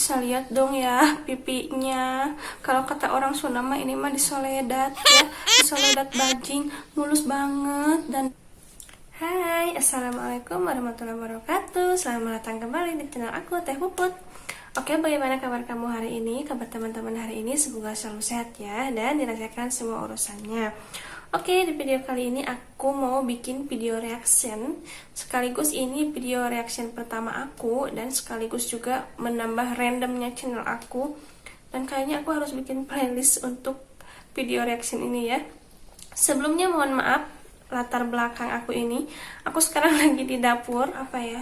Bisa lihat dong ya pipinya. Kalau kata orang Sunda mah ini mah disoledat ya, disoledat bajing, mulus banget. Dan hai, assalamualaikum warahmatullahi wabarakatuh. Selamat datang kembali di channel aku, Teh Puput. Oke, bagaimana kabar kamu hari ini? Kabar teman-teman hari ini semoga selalu sehat ya, dan dirasakan semua urusannya. Oke, di video kali ini aku mau bikin video reaction. Sekaligus ini video reaction pertama aku, dan sekaligus juga menambah randomnya channel aku. Dan kayaknya aku harus bikin playlist untuk video reaction ini ya. Sebelumnya mohon maaf latar belakang aku ini. Aku sekarang lagi di dapur,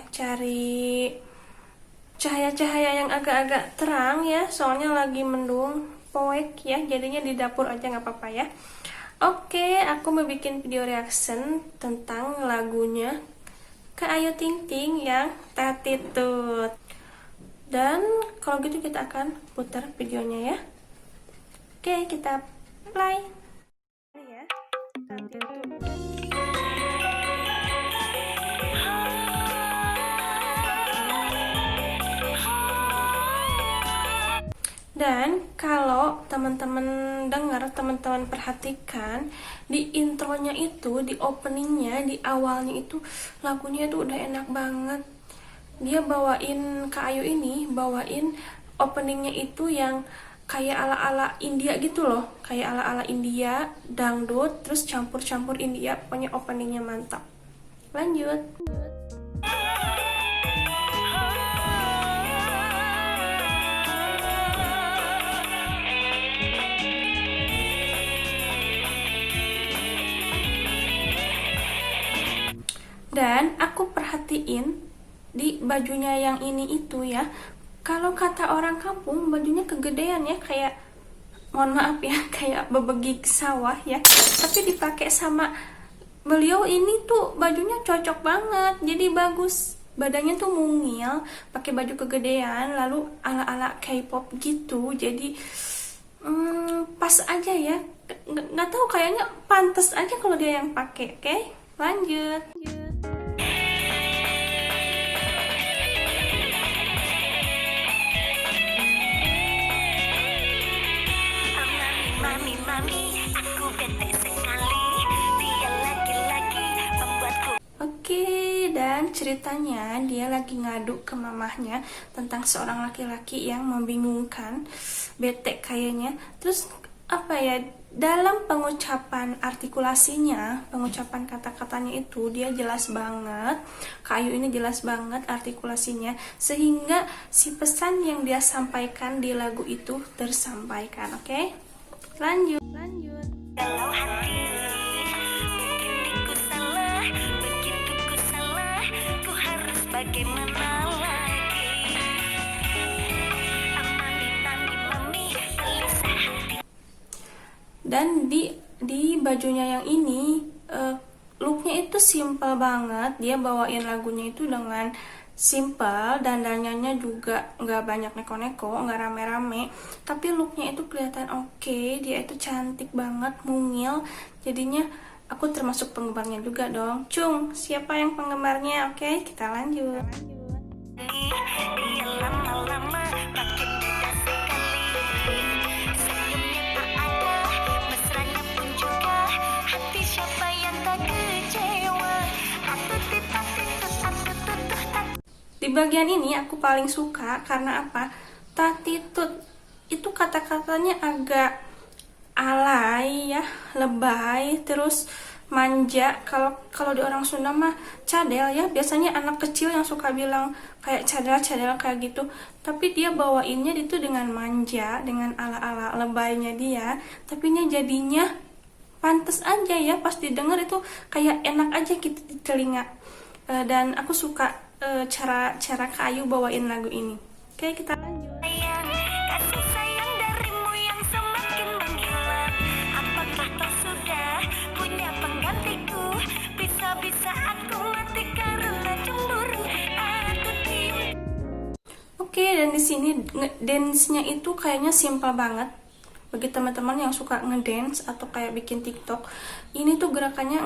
cari cahaya-cahaya yang agak-agak terang ya, soalnya lagi mendung, poek ya, jadinya di dapur aja nggak apa-apa ya. Oke, aku mau bikin video reaction tentang lagunya Kak Ayu Ting Ting yang Tatitut. Dan kalau gitu kita akan putar videonya ya. Oke, kita play. Ya, Tatitut. Dan kalau teman-teman dengar, teman-teman perhatikan di intronya itu, di openingnya, di awalnya itu lagunya itu udah enak banget. Dia bawain, Kak Ayu ini bawain openingnya itu yang kayak ala-ala India gitu loh, kayak ala-ala India, dangdut, terus campur-campur India, pokoknya openingnya mantap. Lanjut. Dan aku perhatiin di bajunya yang ini itu ya, kalau kata orang kampung bajunya kegedean ya, kayak mohon maaf ya, kayak bebegik sawah ya. Tapi dipakai sama beliau ini tuh bajunya cocok banget, jadi bagus. Badannya tuh mungil, pakai baju kegedean, lalu ala-ala K-pop gitu. Jadi pas aja ya. Nggak tahu, kayaknya pantas aja kalau dia yang pakai. Oke, lanjut. Oke, dan ceritanya dia lagi ngadu ke mamahnya tentang seorang laki-laki yang membingungkan, bete kayaknya. Terus dalam pengucapan artikulasinya, pengucapan kata-katanya itu dia jelas banget. Kak Ayu ini jelas banget artikulasinya, sehingga si pesan yang dia sampaikan di lagu itu tersampaikan. Oke? Lanjut. Kalau hati mungkin ku salah, begitu ku salah, ku harus bagaimana lagi? Amani mami gelisah hati. Dan di bajunya yang ini looknya itu simple banget. Dia bawain lagunya itu dengan simple, dan dandannya juga nggak banyak neko-neko, nggak rame-rame, tapi looknya itu kelihatan oke. Dia itu cantik banget, mungil, jadinya aku termasuk penggemarnya juga dong. Cung, siapa yang penggemarnya? Oke, kita lanjut. Lama-lama makin beda sekali, senyumnya tak ada, mesranya pun juga, hati siapa yang tak kecewa. Di bagian ini aku paling suka karena apa? Tatitut itu kata-katanya agak alay ya, lebay, terus manja. Kalau di orang Sunda mah cadel ya, biasanya anak kecil yang suka bilang kayak cadel-cadel kayak gitu. Tapi dia bawainnya itu dengan manja, dengan ala-ala lebaynya dia, tapi jadinya pantes aja ya, pas didengar itu kayak enak aja gitu di telinga. Dan aku suka cara Kak Ayu bawain lagu ini. Oke, kita lanjut. Kasih sayang darimu yang semakin menghilang, apakah kau sudah punya penggantiku? Bisa-bisa aku mati karena cemburu. Oke, dan di sini dance-nya itu kayaknya simple banget. bagi teman-teman yang suka ngedance atau kayak bikin TikTok, ini tuh gerakannya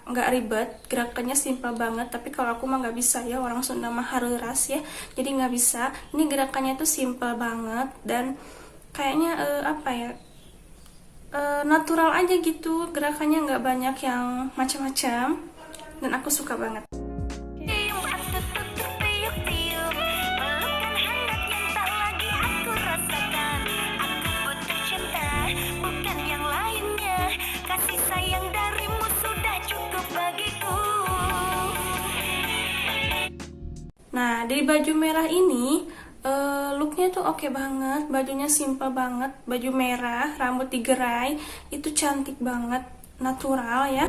nggak ribet, gerakannya simple banget. Tapi kalau aku mah nggak bisa ya, orang Sunda mah hareuras ya, jadi nggak bisa. Ini gerakannya tuh simple banget dan kayaknya apa ya, natural aja gitu, gerakannya nggak banyak yang macam-macam dan aku suka banget. Nah, dari baju merah ini looknya tuh oke banget, bajunya simple banget, baju merah, rambut digerai, itu cantik banget, natural ya.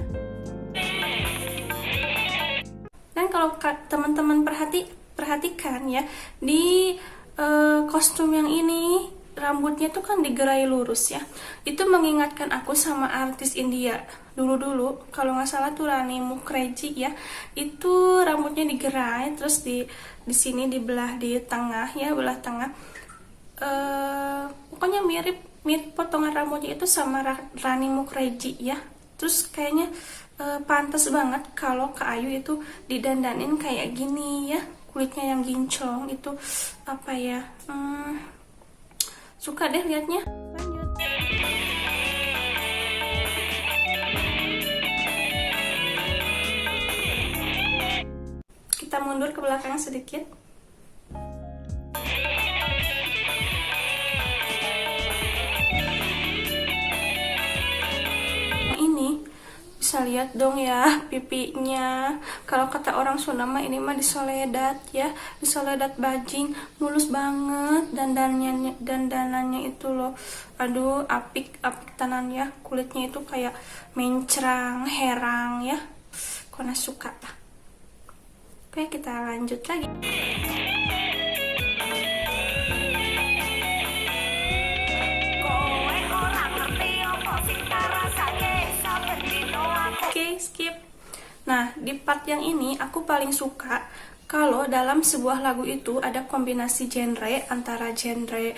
Dan kalau teman-teman perhatikan ya, di kostum yang ini rambutnya tuh kan digerai lurus ya. Itu mengingatkan aku sama artis India dulu-dulu, kalau nggak salah tuh Rani Mukherjee ya. Itu rambutnya digerai terus di sini dibelah di tengah ya, belah tengah. Pokoknya mirip potongan rambutnya itu sama Rani Mukherjee ya. Terus kayaknya pantas banget kalau Kak Ayu itu didandanin kayak gini ya, kulitnya yang gincong itu apa ya, suka deh liatnya. Lanjut. Kita mundur ke belakang sedikit. Ini bisa lihat dong ya pipinya. Kalau kata orang Sunda mah ini mah disoledat ya, disoledat bajing, mulus banget dandanannya itu loh. Aduh, apik tanan ya, kulitnya itu kayak mencrang, herang ya. Kona suka lah. Oke, kita lanjut lagi. Oke, skip. Nah, di part yang ini aku paling suka kalau dalam sebuah lagu itu ada kombinasi genre antara genre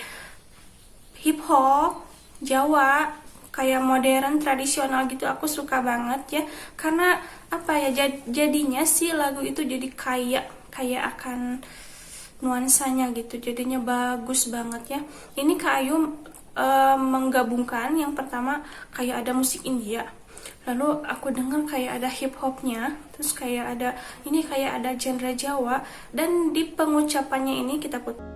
hip hop, Jawa, kayak modern, tradisional gitu. Aku suka banget ya. Karena apa ya, jadinya si lagu itu jadi kayak akan nuansanya gitu. Jadinya bagus banget ya. Ini Kak Ayu menggabungkan, yang pertama kayak ada musik India, lalu aku dengar kayak ada hip hopnya, terus kayak ada ini kayak ada genre Jawa, dan di pengucapannya ini kita putar.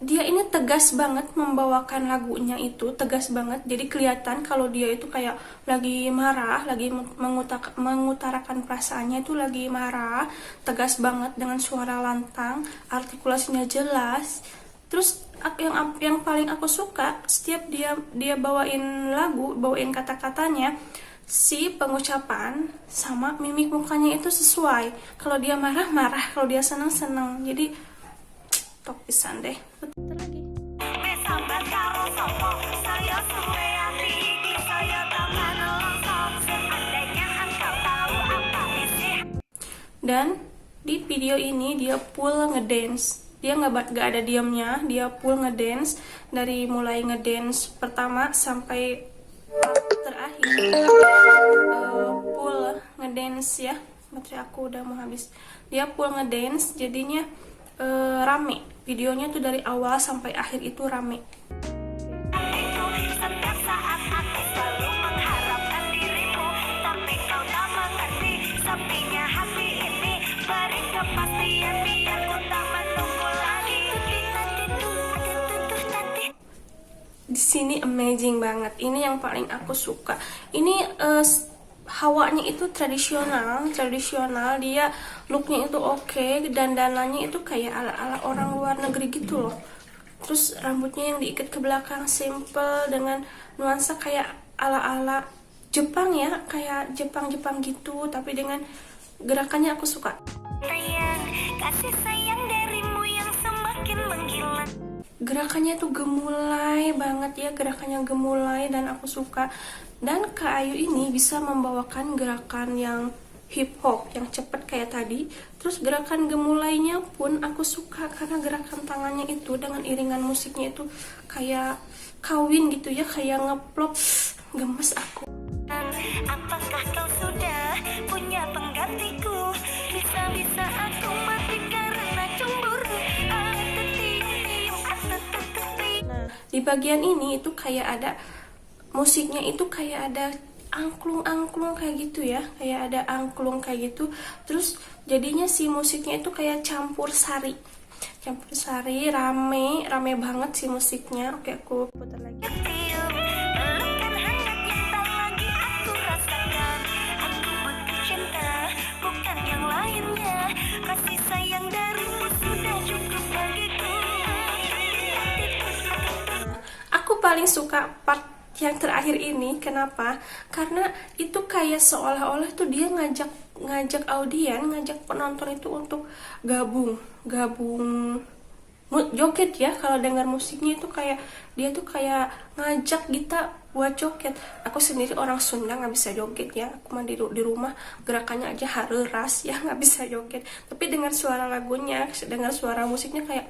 Dia ini tegas banget membawakan lagunya, itu tegas banget, jadi kelihatan kalau dia itu kayak lagi marah, lagi mengutarakan perasaannya itu lagi marah, tegas banget dengan suara lantang, artikulasinya jelas. Terus yang paling aku suka, setiap dia bawain lagu, bawain kata-katanya, si pengucapan sama mimik mukanya itu sesuai. Kalau dia marah, kalau dia senang. Jadi top pisan deh. Putar lagi. Dan di video ini dia full ngedance. Dia nggak ada diamnya, dia full ngedance dari mulai ngedance pertama sampai terakhir. Full ngedance ya. Baterai aku udah mau habis. Dia full ngedance, jadinya rame. Videonya tuh dari awal sampai akhir itu rame. Di sini amazing banget. Ini yang paling aku suka. Ini hawanya itu tradisional, dia looknya itu oke, dandanannya itu kayak ala-ala orang luar negeri gitu loh. Terus rambutnya yang diikat ke belakang simple dengan nuansa kayak ala-ala Jepang ya, kayak Jepang gitu, tapi dengan gerakannya aku suka. Kasih sayang darimu yang semakin menggila. Gerakannya tuh gemulai banget ya, gerakannya gemulai dan aku suka. Dan Kak Ayu ini bisa membawakan gerakan yang hip hop yang cepet kayak tadi. Terus gerakan gemulainya pun aku suka karena gerakan tangannya itu dengan iringan musiknya itu kayak kawin gitu ya, kayak ngeplop. Gemes aku. Apakah kau sudah punya penggantiku? Bisa-bisa aku mati karena cemburu. Nah, di bagian ini itu kayak ada musiknya itu kayak ada angklung-angklung kayak gitu ya, kayak ada angklung kayak gitu. Terus jadinya si musiknya itu kayak campur sari, rame banget si musiknya. Oke, aku putar lagi. Kasih sayang darimu sudah cukup bagiku. Aku paling suka part yang terakhir ini. Kenapa? Karena itu kayak seolah-olah tuh dia ngajak ngajak penonton itu untuk gabung joget ya. Kalau dengar musiknya itu kayak dia tuh kayak ngajak kita buat joget. Aku sendiri orang Sunda nggak bisa joget ya, aku mah di rumah gerakannya aja hareras ya, nggak bisa joget. Tapi dengar suara lagunya, dengar suara musiknya kayak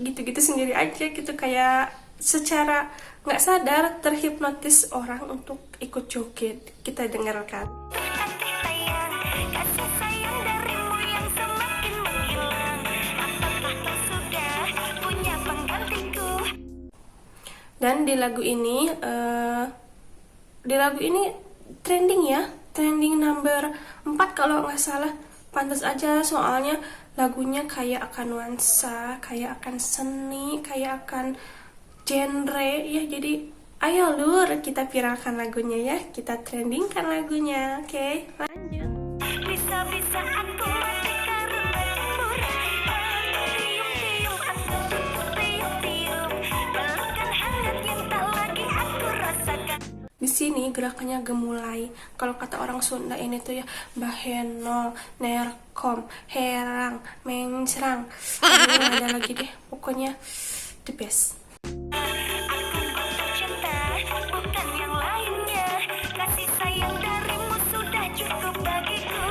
gitu-gitu sendiri aja gitu, kayak secara nggak sadar terhipnotis orang untuk ikut joget. Kita dengarkan. Dan di lagu ini trending ya, trending number 4 kalau nggak salah. Pantas aja, soalnya lagunya kayak akan nuansa, kayak akan seni, kayak akan genre ya. Jadi ayo lur, kita viralkan lagunya ya, kita trendingkan lagunya. Oke, lanjut. Bisa-bisa aku mati karena cemburu. Di sini gerakannya gemulai. Kalau kata orang Sunda ini tuh ya bahenol, nerkom, herang, mencrang. Ada lagi deh, pokoknya the best. Bukan yang lainnya, kasih sayang darimu sudah cukup bagiku.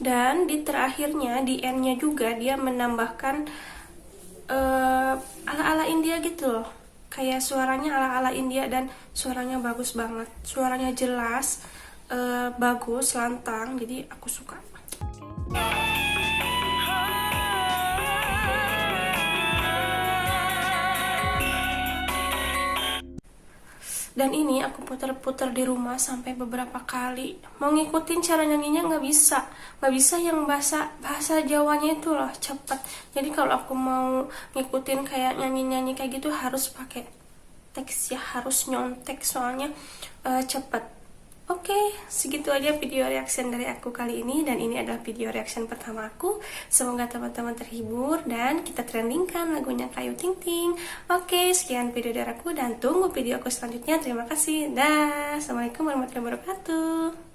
Dan di terakhirnya, di endnya juga dia menambahkan ala-ala India gitu loh. Kayak suaranya ala-ala India dan suaranya bagus banget. Suaranya jelas, bagus, lantang. Jadi aku suka. Dan ini aku puter-puter di rumah sampai beberapa kali. Mau ngikutin cara nyanyinya nggak bisa yang bahasa Jawanya itu loh cepet. Jadi kalau aku mau ngikutin kayak nyanyi kayak gitu harus pakai teks ya, harus nyontek soalnya cepet. Oke, segitu aja video reaction dari aku kali ini, dan ini adalah video reaction pertama aku. Semoga teman-teman terhibur dan kita trendingkan lagunya Kayu Ting Ting. Oke, sekian video dari aku dan tunggu video aku selanjutnya. Terima kasih. Dah. Assalamualaikum warahmatullahi wabarakatuh.